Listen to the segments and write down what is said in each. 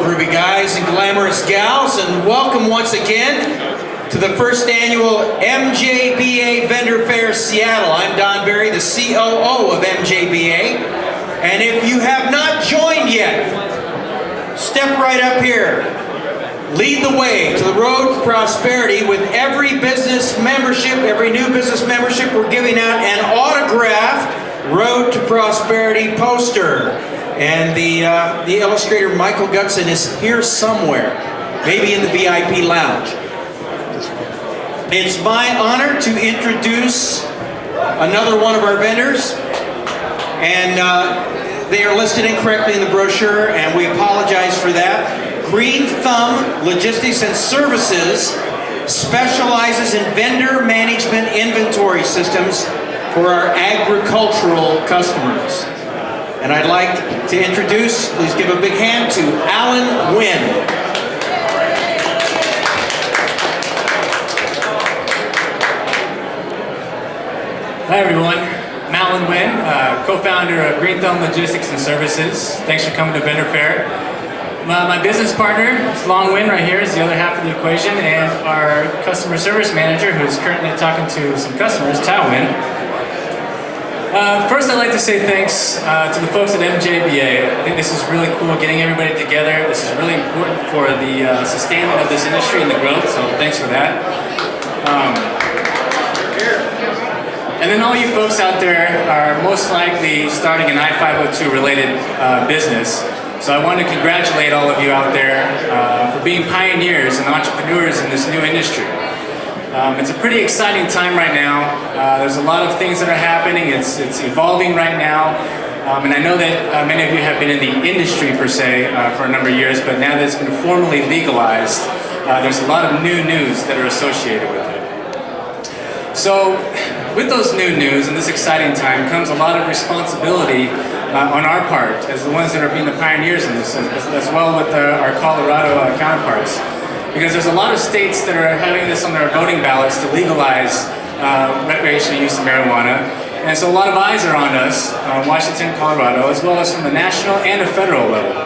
groovy guys and glamorous gals, and welcome once again to the first annual MJBA Vendor Fair Seattle. I'm Don Berry, the COO of MJBA, and if you have not joined yet, step right up here. Lead the way to the road to prosperity with every business membership, every new business membership. We're giving out an autographed Road to Prosperity poster. And the illustrator, Michael Gutson, is here somewhere, maybe in the VIP lounge. It's my honor to introduce another one of our vendors. And they are listed incorrectly in the brochure, and we apologize for that. Green Thumb Logistics and Services specializes in vendor management inventory systems for our agricultural customers. And I'd like to introduce, please give a big hand to Alan Nguyen. Hi everyone, I'm Alan Nguyen, co-founder of Green Thumb Logistics and Services. Thanks for coming to Vendor Fair. My business partner, it's Long Nguyen right here, is the other half of the equation, and our customer service manager, who's currently talking to some customers, Tao Nguyen. First, I'd like to say thanks to the folks at MJBA. I think this is really cool, getting everybody together. This is really important for the sustainment of this industry and the growth, so thanks for that. And then all you folks out there are most likely starting an I-502 related business. So I want to congratulate all of you out there for being pioneers and entrepreneurs in this new industry. It's a pretty exciting time right now. There's a lot of things that are happening. It's evolving right now. And I know that many of you have been in the industry per se for a number of years, but now that it's been formally legalized, there's a lot of new news that are associated with it. So with those new news and this exciting time comes a lot of responsibility on our part as the ones that are being the pioneers in this, as well with our Colorado counterparts. Because there's a lot of states that are having this on their voting ballots to legalize recreational use of marijuana. And so a lot of eyes are on us, Washington, Colorado, as well as from the national and the federal level.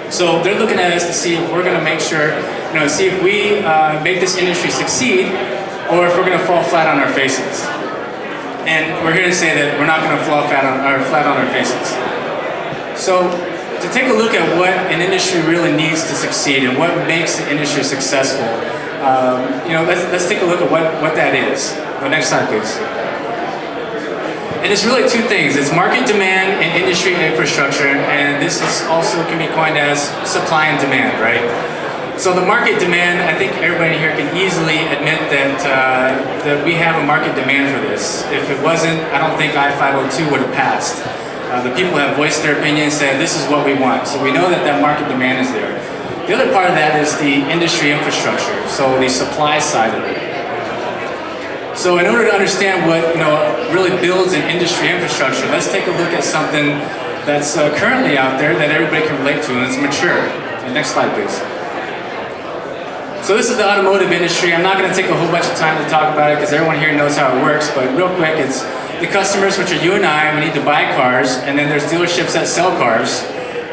So they're looking at us to see if we're going to make sure, see if we make this industry succeed, or if we're going to fall flat on our faces. And we're here to say that we're not going to fall flat on our faces. So to take a look at what an industry really needs to succeed and what makes the industry successful, let's take a look at what that is. Next slide, please. And it's really two things. It's market demand and industry infrastructure, and this is also can be coined as supply and demand, right? So the market demand, I think everybody here can easily admit that we have a market demand for this. If it wasn't, I don't think I-502 would have passed. The people have voiced their opinion and said, this is what we want. So we know that that market demand is there. The other part of that is the industry infrastructure, so the supply side of it. So in order to understand what really builds an industry infrastructure, let's take a look at something that's currently out there that everybody can relate to, and it's mature. Next slide, please. So this is the automotive industry. I'm not going to take a whole bunch of time to talk about it because everyone here knows how it works, but real quick, it's the customers, which are you and I, we need to buy cars, and then there's dealerships that sell cars,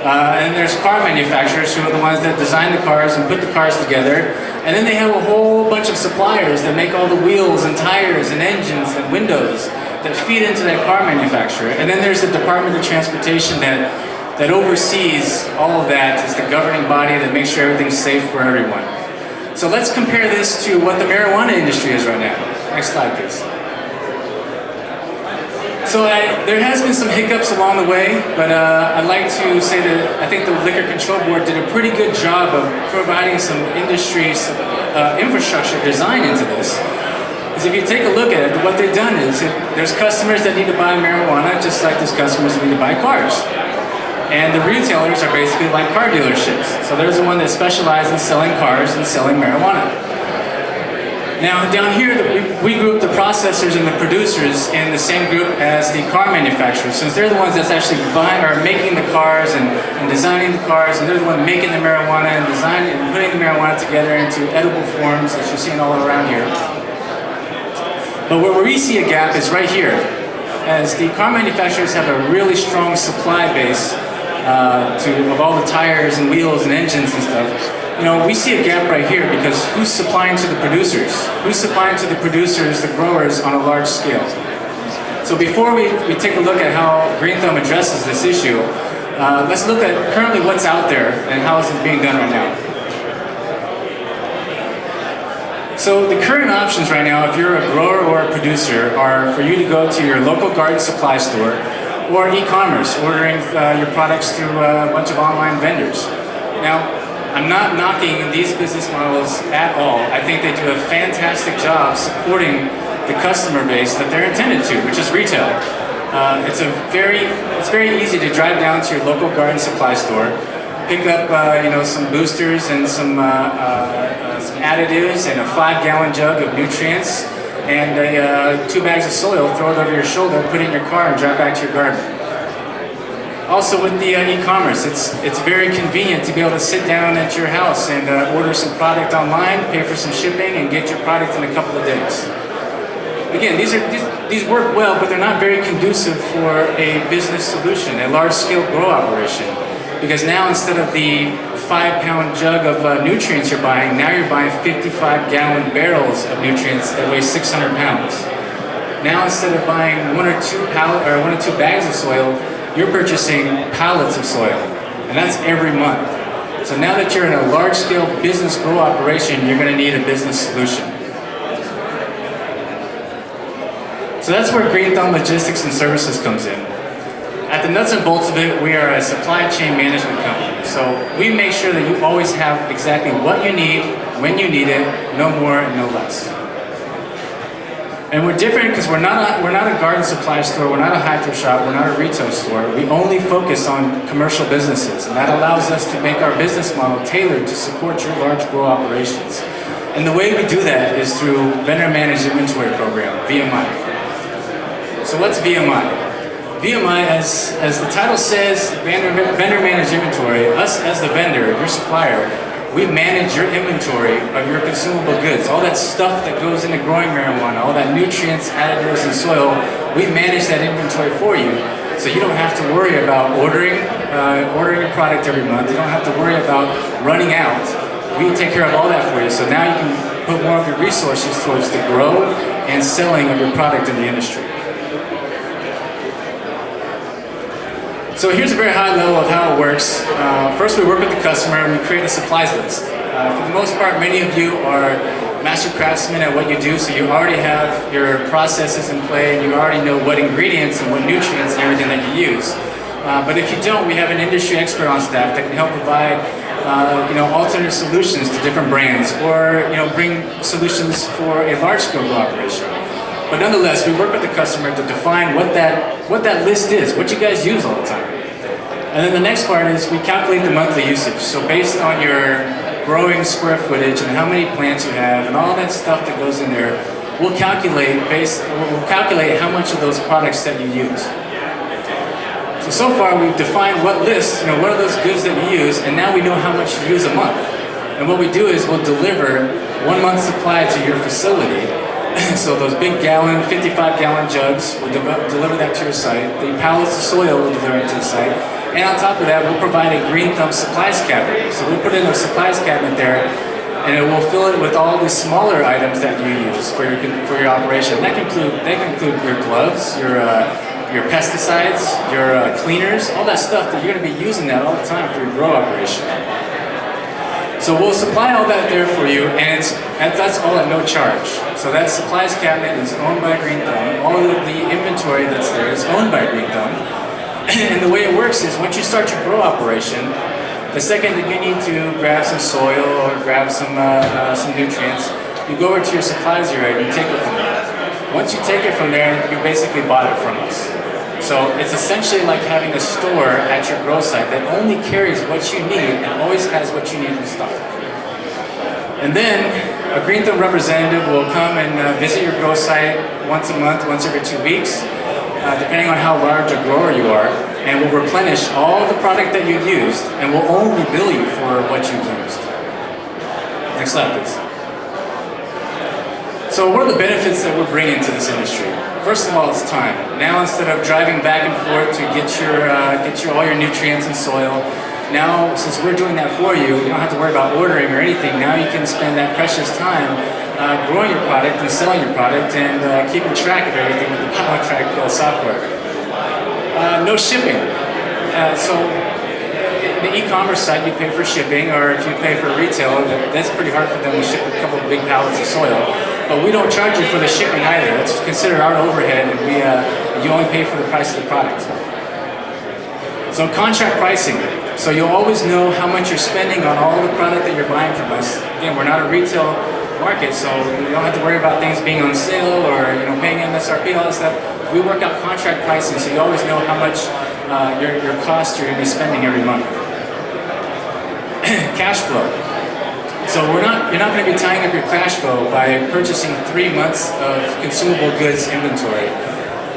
and there's car manufacturers who are the ones that design the cars and put the cars together, and then they have a whole bunch of suppliers that make all the wheels and tires and engines and windows that feed into that car manufacturer, and then there's the Department of Transportation that oversees all of that. It's the governing body that makes sure everything's safe for everyone. So let's compare this to what the marijuana industry is right now. Next slide, please. So there has been some hiccups along the way, but I'd like to say that I think the Liquor Control Board did a pretty good job of providing some industry infrastructure design into this. Because if you take a look at it, what they've done is there's customers that need to buy marijuana just like there's customers that need to buy cars. And the retailers are basically like car dealerships. So there's the one that specializes in selling cars and selling marijuana. Now down here, we group the processors and the producers in the same group as the car manufacturers, since they're the ones that's actually making the cars and designing the cars, and they're the ones making the marijuana and designing and putting the marijuana together into edible forms that you're seeing all around here. But where we see a gap is right here, as the car manufacturers have a really strong supply base of all the tires and wheels and engines and stuff, you know, we see a gap right here because who's supplying to the producers? Who's supplying to the producers, the growers, on a large scale? So before we take a look at how Green Thumb addresses this issue, let's look at currently what's out there and how is it being done right now. So the current options right now, if you're a grower or a producer, are for you to go to your local garden supply store or e-commerce, ordering your products through a bunch of online vendors. Now, I'm not knocking these business models at all. I think they do a fantastic job supporting the customer base that they're intended to, which is retail. It's very easy to drive down to your local garden supply store, pick up you know, some boosters and some additives and a 5-gallon jug of nutrients and 2 bags of soil, throw it over your shoulder, put it in your car and drive back to your garden. Also with the e-commerce, it's very convenient to be able to sit down at your house and order some product online, pay for some shipping, and get your product in a couple of days. Again, these work well, but they're not very conducive for a business solution, a large-scale grow operation. Because now instead of the 5-pound jug of nutrients you're buying, now you're buying 55-gallon barrels of nutrients that weigh 600 pounds. Now instead of buying one or two bags of soil, you're purchasing pallets of soil, and that's every month. So now that you're in a large-scale business grow operation, you're going to need a business solution. So that's where Green Thumb Logistics and Services comes in. At the nuts and bolts of it, we are a supply chain management company. So we make sure that you always have exactly what you need, when you need it, no more, no less. And we're different because we're not a garden supply store, we're not a hydro shop, we're not a retail store. We only focus on commercial businesses, and that allows us to make our business model tailored to support your large grow operations. And the way we do that is through Vendor Managed Inventory Program, VMI. So what's VMI? VMI, as the title says, Vendor Managed Inventory, us as the vendor, your supplier, we manage your inventory of your consumable goods, all that stuff that goes into growing marijuana, all that nutrients, additives, and soil, we manage that inventory for you. So you don't have to worry about ordering a product every month, you don't have to worry about running out. We take care of all that for you, so now you can put more of your resources towards the grow and selling of your product in the industry. So here's a very high level of how it works. First, we work with the customer and we create a supplies list. For the most part, many of you are master craftsmen at what you do, so you already have your processes in play and you already know what ingredients and what nutrients and everything that you use. But if you don't, we have an industry expert on staff that can help provide alternate solutions to different brands, or bring solutions for a large-scale operation. But nonetheless, we work with the customer to define what that list is, what you guys use all the time. And then the next part is we calculate the monthly usage. So based on your growing square footage and how many plants you have and all that stuff that goes in there, we'll calculate how much of those products that you use. So far we've defined what lists, what are those goods that you use, and now we know how much you use a month. And what we do is we'll deliver 1 month's supply to your facility. So those big 55-gallon jugs, we'll deliver that to your site. The pallets of soil, we'll deliver it to the site. And on top of that, we'll provide a Green Thumb supplies cabinet. So we'll put in a supplies cabinet there, and it will fill it with all the smaller items that you use for your operation. That can include your gloves, your pesticides, your cleaners, all that stuff that you're going to be using that all the time for your grow operation. So we'll supply all that there for you, and that's all at no charge. So that supplies cabinet is owned by Green Thumb. All of the inventory that's there is owned by Green Thumb. And the way it works is once you start your grow operation, the second that you need to grab some soil or grab some nutrients, you go over to your supplies area and you take it from there. Once you take it from there, you basically bought it from us. So it's essentially like having a store at your grow site that only carries what you need and always has what you need in stock. And then a Green Thumb representative will come and visit your grow site once a month, once every 2 weeks, depending on how large a grower you are, and will replenish all the product that you've used and will only bill you for what you've used. Next slide, please. So what are the benefits that we're bringing to this industry? First of all, it's time. Now instead of driving back and forth to get all your nutrients and soil, now since we're doing that for you, you don't have to worry about ordering or anything. Now you can spend that precious time growing your product and selling your product and keeping track of everything with the PowerTrack software. No shipping. So the e-commerce site, you pay for shipping, or if you pay for retail, that's pretty hard for them to ship a couple of big pallets of soil. But we don't charge you for the shipping either. That's considered our overhead, and you only pay for the price of the product. So contract pricing. So you'll always know how much you're spending on all the product that you're buying from us. Again, we're not a retail market, so you don't have to worry about things being on sale or paying MSRP, all that stuff. We work out contract pricing, so you always know how much your cost you're going to be spending every month. Cash flow. So you're not going to be tying up your cash flow by purchasing 3 months of consumable goods inventory.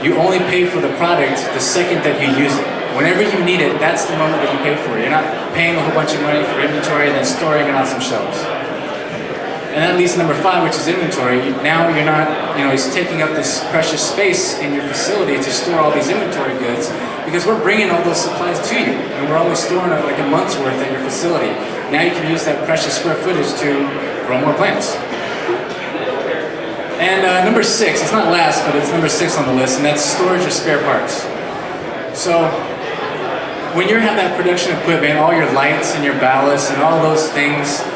You only pay for the product the second that you use it. Whenever you need it, that's the moment that you pay for it. You're not paying a whole bunch of money for inventory and then storing it on some shelves. And that leads to number 5, which is inventory. Now you're not, it's taking up this precious space in your facility to store all these inventory goods, because we're bringing all those supplies to you, and we're only storing like a month's worth at your facility. Now you can use that precious square footage to grow more plants. And number 6, it's not last, but it's number 6 on the list, and that's storage of spare parts. So when you have that production equipment, all your lights and your ballasts and all those things,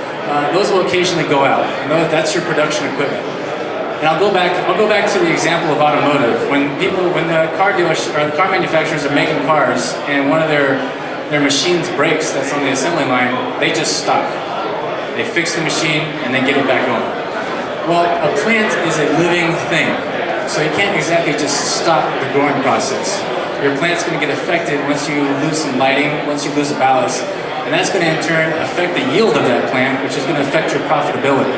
those will occasionally go out. That's your production equipment. And I'll go back to the example of automotive. When the car dealers or the car manufacturers are making cars and one of their machines breaks that's on the assembly line, they just stop. They fix the machine and they get it back on. Well, a plant is a living thing, so you can't exactly just stop the growing process. Your plant's going to get affected once you lose some lighting, once you lose a ballast, and that's going to in turn affect the yield of that plant, which is going to affect your profitability.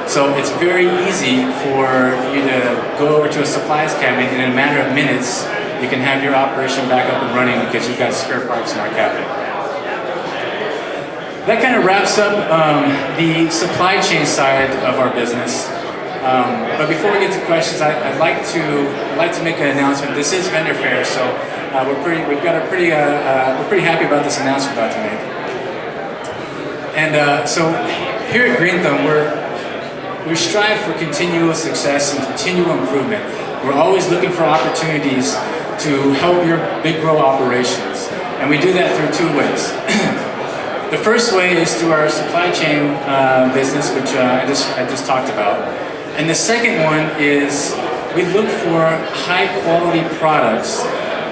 So it's very easy for you to go over to a supplies cabinet, and in a matter of minutes, you can have your operation back up and running because you've got spare parts in our cabinet. That kind of wraps up the supply chain side of our business. But before we get to questions, I'd like to make an announcement. This is Vendor Fair, so we're pretty happy about this announcement we're about to make. And so here at Green Thumb, we strive for continual success and continual improvement. We're always looking for opportunities to help your big grow operations, and we do that through 2 ways. The first way is through our supply chain business, which I just talked about. And the second one is we look for high quality products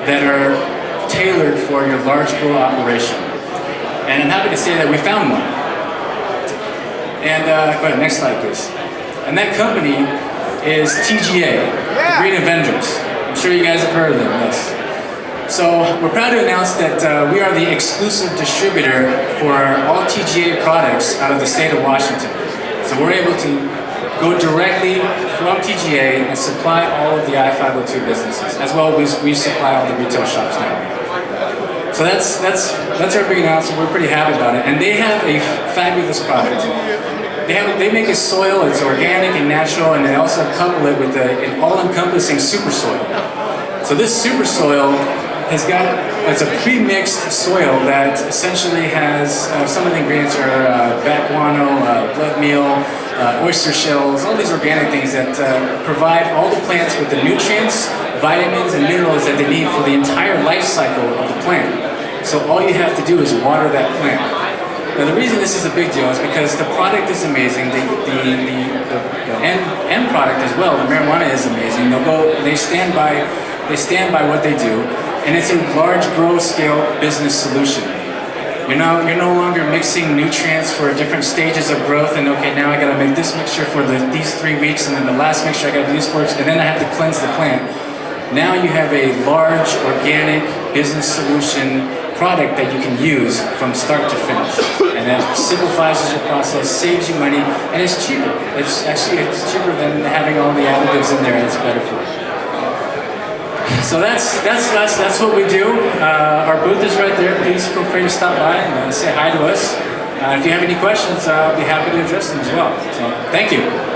that are tailored for your large grow operation. And I'm happy to say that we found one. And go ahead, next slide please. And that company is TGA, the Green Avengers. I'm sure you guys have heard of them, yes. So we're proud to announce that we are the exclusive distributor for all TGA products out of the state of Washington. So we're able to go directly from TGA and supply all of the I-502 businesses, as well as we supply all the retail shops now. So that's our big announcement. We're pretty happy about it, and they have a fabulous product. They make a soil. It's organic and natural, and they also couple it with an all-encompassing super soil. So this super soil it's a pre-mixed soil that essentially has some of the ingredients are bat guano, blood meal, oyster shells, all these organic things that provide all the plants with the nutrients, vitamins, and minerals that they need for the entire life cycle of the plant. So all you have to do is water that plant. Now the reason this is a big deal is because the product is amazing, the end product as well, the marijuana is amazing. They stand by what they do, and it's a large grow scale business solution. You're no longer mixing nutrients for different stages of growth, and okay, now I gotta make this mixture for these 3 weeks, and then the last mixture I gotta do these 4 weeks, and then I have to cleanse the plant. Now you have a large organic business solution product that you can use from start to finish. And that simplifies your process, saves you money, and it's cheaper. It's cheaper than having all the additives in there, and it's better for you. So that's what we do. Our booth is right there. Please feel free to stop by and say hi to us. If you have any questions, I'll be happy to address them as well. So thank you.